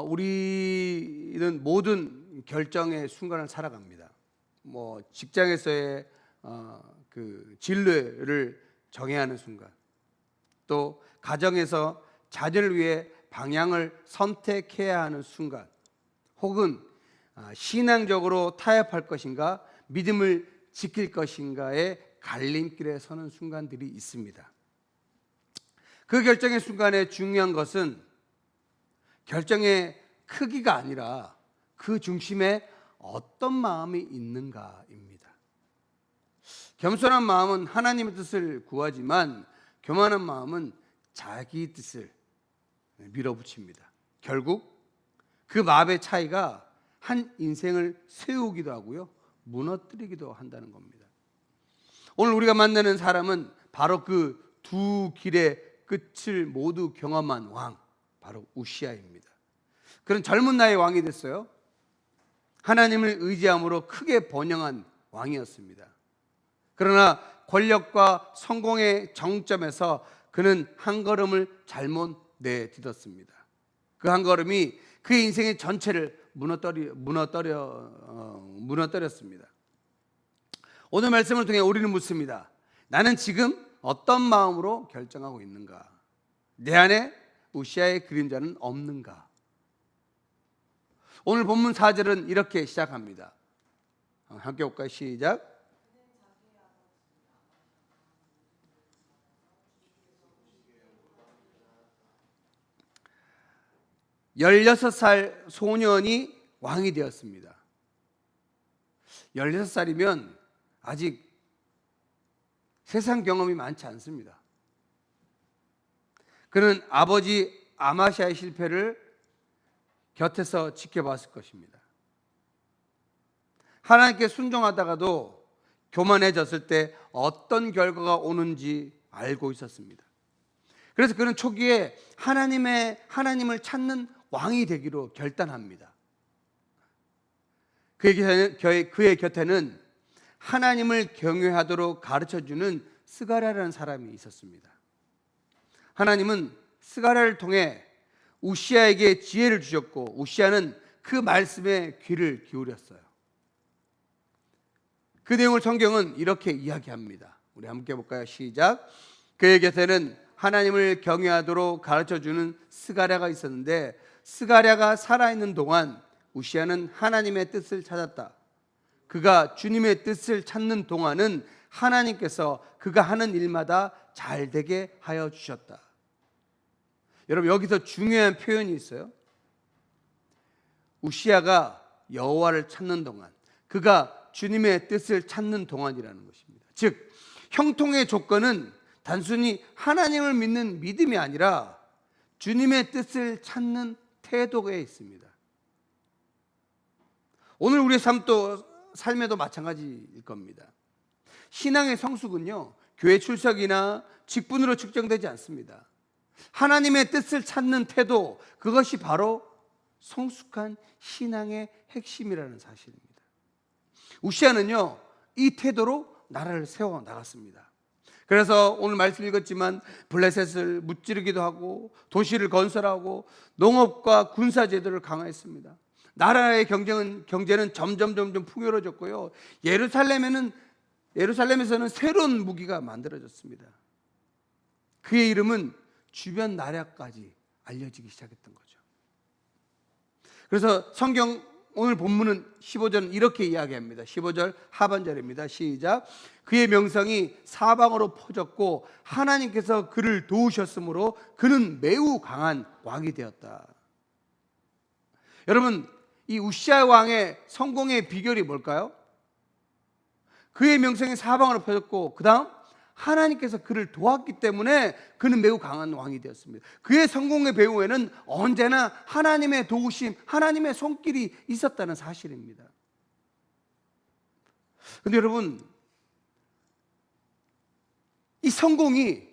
우리는 모든 결정의 순간을 살아갑니다. 뭐 직장에서의 그 진로를 정해야 하는 순간, 또 가정에서 자녀를 위해 방향을 선택해야 하는 순간, 혹은 신앙적으로 타협할 것인가 믿음을 지킬 것인가의 갈림길에 서는 순간들이 있습니다. 그 결정의 순간에 중요한 것은 결정의 크기가 아니라 그 중심에 어떤 마음이 있는가입니다. 겸손한 마음은 하나님의 뜻을 구하지만 교만한 마음은 자기 뜻을 밀어붙입니다. 결국 그 마음의 차이가 한 인생을 세우기도 하고요, 무너뜨리기도 한다는 겁니다. 오늘 우리가 만나는 사람은 바로 그 두 길의 끝을 모두 경험한 왕, 바로 우시아입니다. 그런 젊은 나이에 왕이 됐어요. 하나님을 의지함으로 크게 번영한 왕이었습니다. 그러나 권력과 성공의 정점에서 그는 한 걸음을 잘못 내딛었습니다. 그 한 걸음이 그의 인생의 전체를 무너뜨렸습니다. 오늘 말씀을 통해 우리는 묻습니다. 나는 지금 어떤 마음으로 결정하고 있는가? 내 안에 우시아의 그림자는 없는가? 오늘 본문 4절은 이렇게 시작합니다. 함께 볼까요? 시작. 16살 소년이 왕이 되었습니다. 16살이면 아직 세상 경험이 많지 않습니다. 그는 아버지 아마시아의 실패를 곁에서 지켜봤을 것입니다. 하나님께 순종하다가도 교만해졌을 때 어떤 결과가 오는지 알고 있었습니다. 그래서 그는 초기에 하나님을 찾는 왕이 되기로 결단합니다. 그의 곁에는 하나님을 경외하도록 가르쳐주는 스가랴라는 사람이 있었습니다. 하나님은 스가랴를 통해 우시아에게 지혜를 주셨고, 우시아는 그 말씀에 귀를 기울였어요. 그 내용을 성경은 이렇게 이야기합니다. 우리 함께 볼까요? 시작. 그의 곁에는 하나님을 경외하도록 가르쳐주는 스가랴가 있었는데, 스가랴가 살아있는 동안 우시아는 하나님의 뜻을 찾았다. 그가 주님의 뜻을 찾는 동안은 하나님께서 그가 하는 일마다 잘 되게 하여 주셨다. 여러분, 여기서 중요한 표현이 있어요. 우시아가 여호와를 찾는 동안, 그가 주님의 뜻을 찾는 동안이라는 것입니다. 즉, 형통의 조건은 단순히 하나님을 믿는 믿음이 아니라 주님의 뜻을 찾는 태도에 있습니다. 오늘 우리의 삶에도 마찬가지일 겁니다. 신앙의 성숙은요, 교회 출석이나 직분으로 측정되지 않습니다. 하나님의 뜻을 찾는 태도, 그것이 바로 성숙한 신앙의 핵심이라는 사실입니다. 우시아는요, 이 태도로 나라를 세워 나갔습니다. 그래서 오늘 말씀 읽었지만 블레셋을 무찌르기도 하고 도시를 건설하고 농업과 군사 제도를 강화했습니다. 나라의 경제는 점점 풍요로워졌고요, 예루살렘에서는 새로운 무기가 만들어졌습니다. 그의 이름은 주변 나라까지 알려지기 시작했던 거죠. 그래서 성경 오늘 본문은 15절은 이렇게 이야기합니다. 15절 하반절입니다. 시작. 그의 명성이 사방으로 퍼졌고 하나님께서 그를 도우셨으므로 그는 매우 강한 왕이 되었다. 여러분, 이 우시아 왕의 성공의 비결이 뭘까요? 그의 명성이 사방으로 퍼졌고, 그 다음 하나님께서 그를 도왔기 때문에 그는 매우 강한 왕이 되었습니다. 그의 성공의 배후에는 언제나 하나님의 도우심, 하나님의 손길이 있었다는 사실입니다. 그런데 여러분, 이 성공이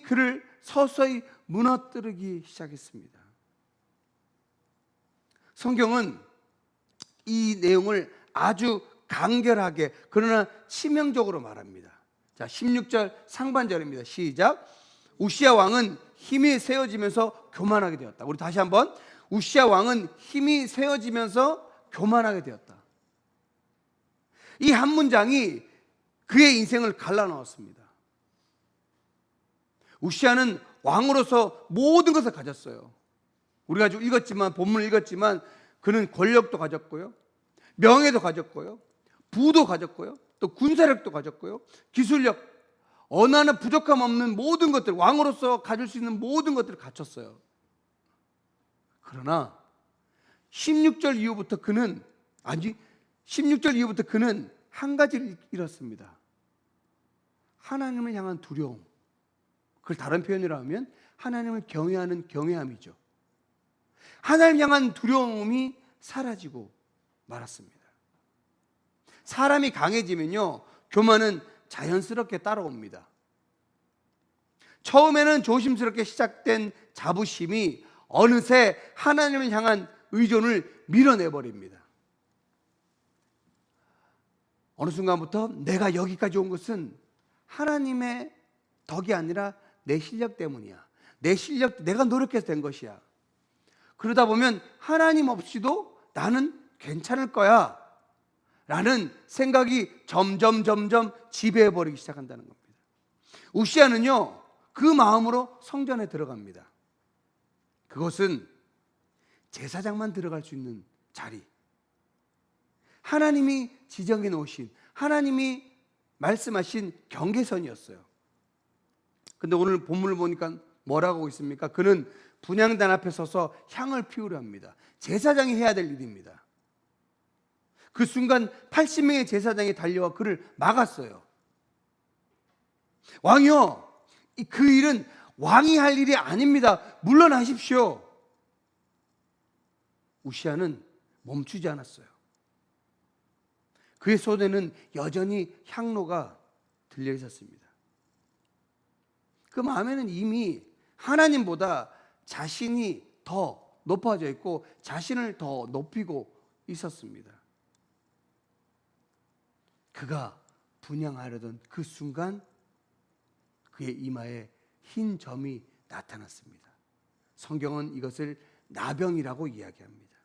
그를 서서히 무너뜨리기 시작했습니다. 성경은 이 내용을 아주 간결하게 그러나 치명적으로 말합니다. 자, 16절 상반절입니다. 시작. 우시아 왕은 힘이 세워지면서 교만하게 되었다. 우리 다시 한번, 우시아 왕은 힘이 세워지면서 교만하게 되었다. 이 한 문장이 그의 인생을 갈라놓았습니다. 우시아는 왕으로서 모든 것을 가졌어요. 우리가 읽었지만, 본문을 읽었지만, 그는 권력도 가졌고요, 명예도 가졌고요, 부도 가졌고요, 또 군사력도 가졌고요, 기술력, 어느 하나 부족함 없는 모든 것들, 왕으로서 가질 수 있는 모든 것들을 갖췄어요. 그러나 16절 이후부터 그는 한 가지를 잃었습니다. 하나님을 향한 두려움. 그걸 다른 표현으로 하면 하나님을 경외하는 경외함이죠. 하나님 향한 두려움이 사라지고 말았습니다. 사람이 강해지면요, 교만은 자연스럽게 따라옵니다. 처음에는 조심스럽게 시작된 자부심이 어느새 하나님을 향한 의존을 밀어내버립니다. 어느 순간부터 내가 여기까지 온 것은 하나님의 덕이 아니라 내 실력 때문이야. 내가 노력해서 된 것이야. 그러다 보면 하나님 없이도 나는 괜찮을 거야 라는 생각이 점점 지배해버리기 시작한다는 겁니다. 우시아는요, 그 마음으로 성전에 들어갑니다. 그것은 제사장만 들어갈 수 있는 자리, 하나님이 지정해 놓으신, 하나님이 말씀하신 경계선이었어요. 근데 오늘 본문을 보니까 뭐라고 하고 있습니까? 그는 분향단 앞에 서서 향을 피우려 합니다. 제사장이 해야 될 일입니다. 그 순간 80명의 제사장이 달려와 그를 막았어요. 왕이요, 그 일은 왕이 할 일이 아닙니다. 물러나십시오. 우시아는 멈추지 않았어요. 그의 손에는 여전히 향로가 들려 있었습니다. 그 마음에는 이미 하나님보다 자신이 더 높아져 있고 자신을 더 높이고 있었습니다. 그가 분향하려던 그 순간 그의 이마에 흰 점이 나타났습니다. 성경은 이것을 나병이라고 이야기합니다.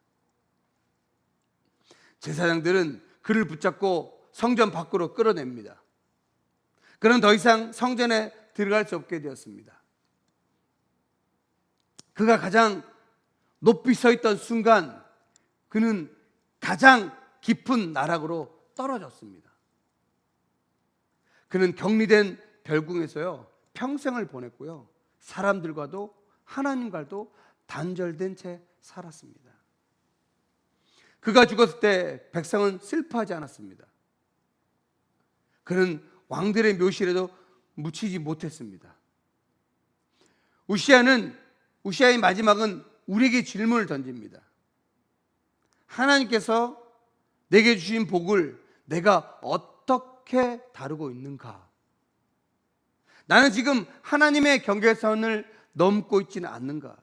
제사장들은 그를 붙잡고 성전 밖으로 끌어냅니다. 그는 더 이상 성전에 들어갈 수 없게 되었습니다. 그가 가장 높이 서 있던 순간 그는 가장 깊은 나락으로 떨어졌습니다. 그는 격리된 별궁에서요, 평생을 보냈고요, 사람들과도 하나님과도 단절된 채 살았습니다. 그가 죽었을 때 백성은 슬퍼하지 않았습니다. 그는 왕들의 묘실에도 묻히지 못했습니다. 우시아의 마지막은 우리에게 질문을 던집니다. 하나님께서 내게 주신 복을 내가 어떻게 다루고 있는가? 나는 지금 하나님의 경계선을 넘고 있지는 않는가?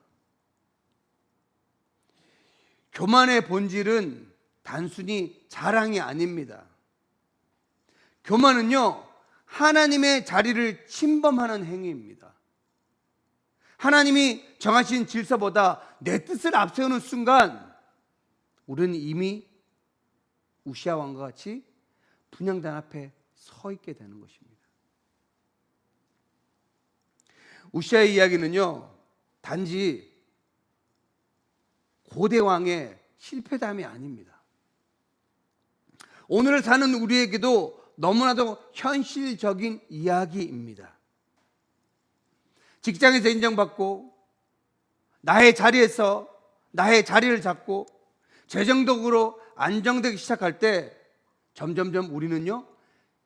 교만의 본질은 단순히 자랑이 아닙니다. 교만은요, 하나님의 자리를 침범하는 행위입니다. 하나님이 정하신 질서보다 내 뜻을 앞세우는 순간 우리는 이미 우시아 왕과 같이 분향단 앞에 서 있게 되는 것입니다. 우시아의 이야기는요, 단지 고대 왕의 실패담이 아닙니다. 오늘을 사는 우리에게도 너무나도 현실적인 이야기입니다. 직장에서 인정받고 나의 자리에서 나의 자리를 잡고 재정적으로 안정되기 시작할 때 점점점 우리는요,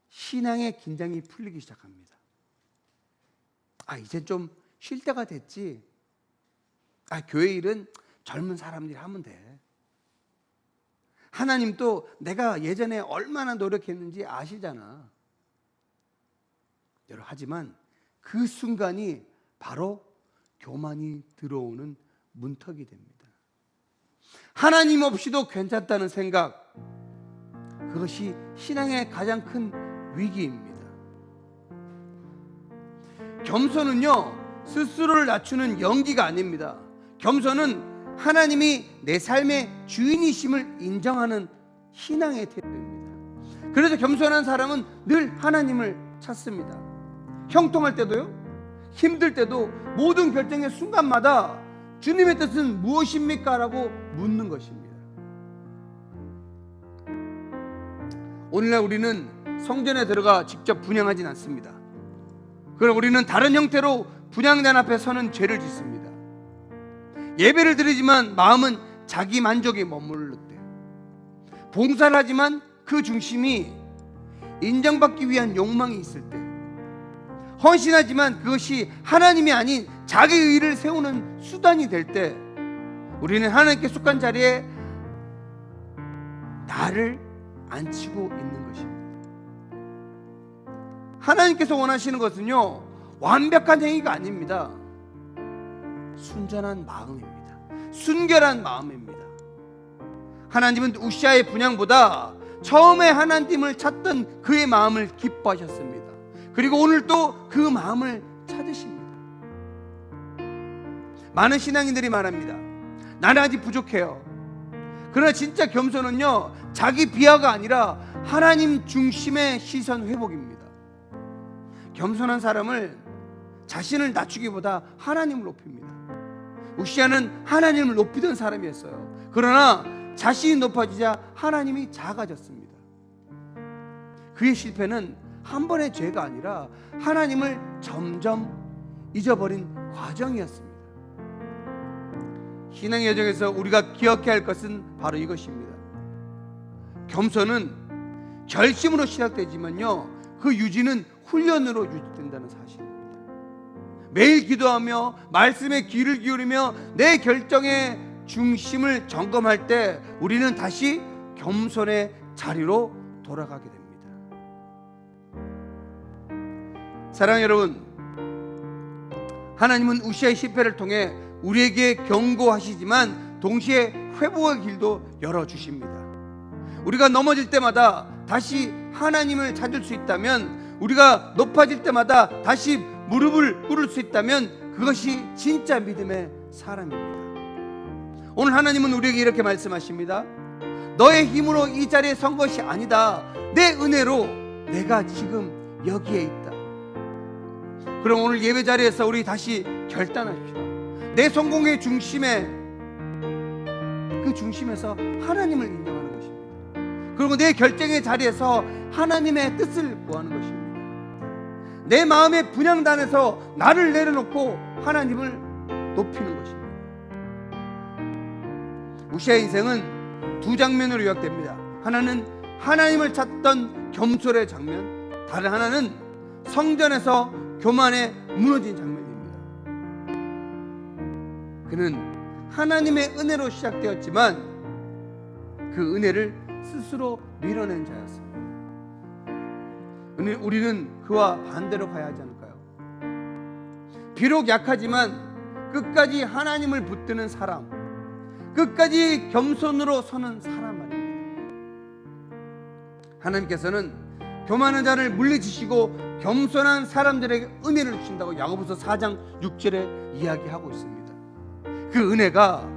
신앙의 긴장이 풀리기 시작합니다. 이제 좀 쉴 때가 됐지. 교회 일은 젊은 사람들이 하면 돼. 하나님도 내가 예전에 얼마나 노력했는지 아시잖아. 여러분, 하지만 그 순간이 바로 교만이 들어오는 문턱이 됩니다. 하나님 없이도 괜찮다는 생각, 그것이 신앙의 가장 큰 위기입니다. 겸손은요, 스스로를 낮추는 연기가 아닙니다. 겸손은 하나님이 내 삶의 주인이심을 인정하는 신앙의 태도입니다. 그래서 겸손한 사람은 늘 하나님을 찾습니다. 형통할 때도요, 힘들 때도, 모든 결정의 순간마다 주님의 뜻은 무엇입니까? 라고 묻는 것입니다. 오늘날 우리는 성전에 들어가 직접 분향하진 않습니다. 그럼 우리는 다른 형태로 분향단 앞에 서는 죄를 짓습니다. 예배를 드리지만 마음은 자기 만족에 머무를 때, 봉사를 하지만 그 중심이 인정받기 위한 욕망이 있을 때, 헌신하지만 그것이 하나님이 아닌 자기 의를 세우는 수단이 될 때, 우리는 하나님께 속한 자리에 나를 앉히고 있는 것입니다. 하나님께서 원하시는 것은요, 완벽한 행위가 아닙니다. 순전한 마음입니다. 순결한 마음입니다. 하나님은 우시아의 분향보다 처음에 하나님을 찾던 그의 마음을 기뻐하셨습니다. 그리고 오늘 또 그 마음을 찾으십니다. 많은 신앙인들이 말합니다. 나는 아직 부족해요. 그러나 진짜 겸손은요, 자기 비하가 아니라 하나님 중심의 시선 회복입니다. 겸손한 사람을 자신을 낮추기보다 하나님을 높입니다. 우시아는 하나님을 높이던 사람이었어요. 그러나 자신이 높아지자 하나님이 작아졌습니다. 그의 실패는 한 번의 죄가 아니라 하나님을 점점 잊어버린 과정이었습니다. 신앙의 여정에서 우리가 기억해야 할 것은 바로 이것입니다. 겸손은 결심으로 시작되지만요, 그 유지는 훈련으로 유지된다는 사실입니다. 매일 기도하며 말씀에 귀를 기울이며 내 결정의 중심을 점검할 때 우리는 다시 겸손의 자리로 돌아가게 됩니다. 사랑하는 여러분, 하나님은 우시아의 실패를 통해 우리에게 경고하시지만 동시에 회복의 길도 열어주십니다. 우리가 넘어질 때마다 다시 하나님을 찾을 수 있다면, 우리가 높아질 때마다 다시 무릎을 꿇을 수 있다면 그것이 진짜 믿음의 사람입니다. 오늘 하나님은 우리에게 이렇게 말씀하십니다. 너의 힘으로 이 자리에 선 것이 아니다. 내 은혜로 내가 지금 여기에 있다. 그럼 오늘 예배 자리에서 우리 다시 결단합시다. 내 성공의 중심에, 그 중심에서 하나님을 인정하는 것입니다. 그리고 내 결정의 자리에서 하나님의 뜻을 구하는 것입니다. 내 마음의 분향단에서 나를 내려놓고 하나님을 높이는 것입니다. 우시아의 인생은 두 장면으로 요약됩니다. 하나는 하나님을 찾던 겸손의 장면, 다른 하나는 성전에서 교만에 무너진 장면입니다. 그는 하나님의 은혜로 시작되었지만 그 은혜를 스스로 밀어낸 자였습니다. 우리는 그와 반대로 가야 하지 않을까요? 비록 약하지만 끝까지 하나님을 붙드는 사람, 끝까지 겸손으로 서는 사람 말입니다. 하나님께서는 교만한 자를 물리치시고 겸손한 사람들에게 은혜를 주신다고 야고보서 4장 6절에 이야기하고 있습니다. 그 은혜가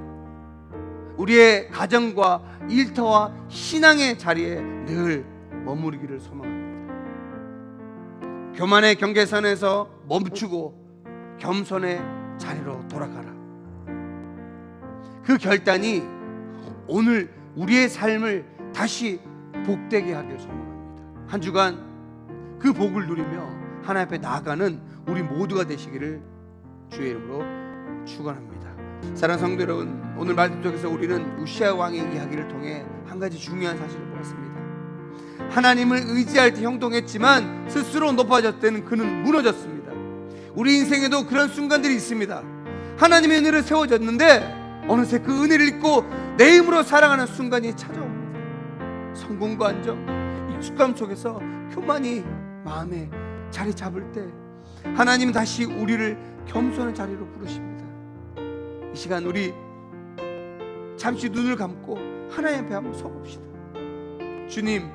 우리의 가정과 일터와 신앙의 자리에 늘 머무르기를 소망합니다. 교만의 경계선에서 멈추고 겸손의 자리로 돌아가라. 그 결단이 오늘 우리의 삶을 다시 복되게 하길 소망합니다. 한 주간 그 복을 누리며 하나님 앞에 나아가는 우리 모두가 되시기를 주의 이름으로 축원합니다. 사랑하는 성도 여러분, 오늘 말씀 속에서 우리는 우시아 왕의 이야기를 통해 한 가지 중요한 사실을 보았습니다. 하나님을 의지할 때 형통했지만 스스로 높아졌을 때는 그는 무너졌습니다. 우리 인생에도 그런 순간들이 있습니다. 하나님의 은혜를 세워졌는데 어느새 그 은혜를 잊고 내 힘으로 살아가는 순간이 찾아옵니다. 성공과 안정, 익숙함 속에서 교만이 마음에 자리 잡을 때 하나님은 다시 우리를 겸손한 자리로 부르십니다. 이 시간 우리 잠시 눈을 감고 하나님 앞에 한번 서봅시다. 주님,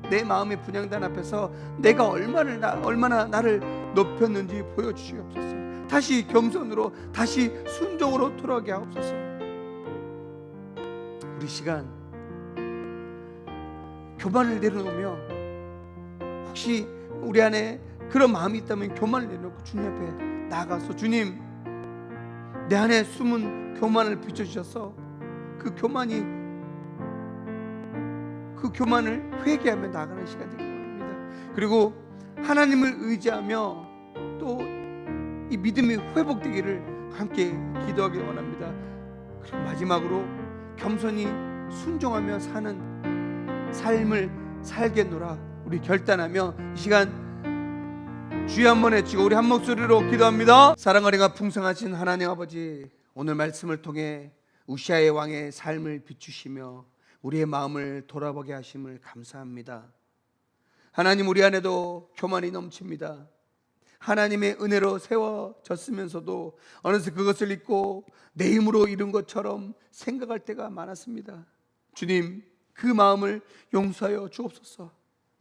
내 마음의 분향단 앞에서 내가 얼마나 나를 높였는지 보여주시옵소서. 다시 겸손으로, 다시 순종으로 돌아가게 하옵소서. 우리 시간 교만을 내려놓으며, 혹시 우리 안에 그런 마음이 있다면 교만을 내려놓고 주님 앞에 나아가서, 주님, 내 안에 숨은 교만을 비춰주셔서 그 교만을 회개하며 나아가는 시간 되길 원합니다. 그리고 하나님을 의지하며 또 이 믿음이 회복되기를 함께 기도하길 원합니다. 그리고 마지막으로 겸손히 순종하며 사는 삶을 살겠노라 우리 결단하며 이 시간 주여 한번 외치고 우리 한 목소리로 기도합니다. 사랑하리가 풍성하신 하나님 아버지, 오늘 말씀을 통해 우시아의 왕의 삶을 비추시며 우리의 마음을 돌아보게 하심을 감사합니다. 하나님, 우리 안에도 교만이 넘칩니다. 하나님의 은혜로 세워졌으면서도 어느새 그것을 잊고 내 힘으로 이룬 것처럼 생각할 때가 많았습니다. 주님, 그 마음을 용서하여 주옵소서.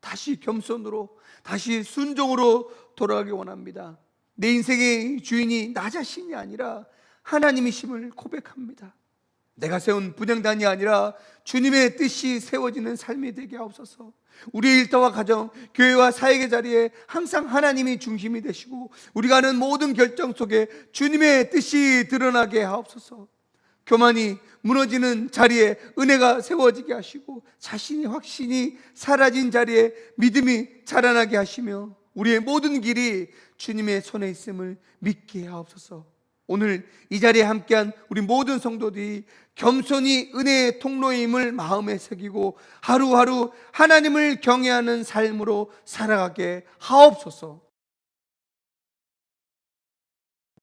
다시 겸손으로, 다시 순종으로 돌아가기 원합니다. 내 인생의 주인이 나 자신이 아니라 하나님이심을 고백합니다. 내가 세운 분향단이 아니라 주님의 뜻이 세워지는 삶이 되게 하옵소서. 우리의 일터와 가정, 교회와 사역의 자리에 항상 하나님이 중심이 되시고 우리가 하는 모든 결정 속에 주님의 뜻이 드러나게 하옵소서. 교만이 무너지는 자리에 은혜가 세워지게 하시고 자신의 확신이 사라진 자리에 믿음이 자라나게 하시며 우리의 모든 길이 주님의 손에 있음을 믿게 하옵소서. 오늘 이 자리에 함께한 우리 모든 성도들이 겸손히 은혜의 통로임을 마음에 새기고 하루하루 하나님을 경외하는 삶으로 살아가게 하옵소서.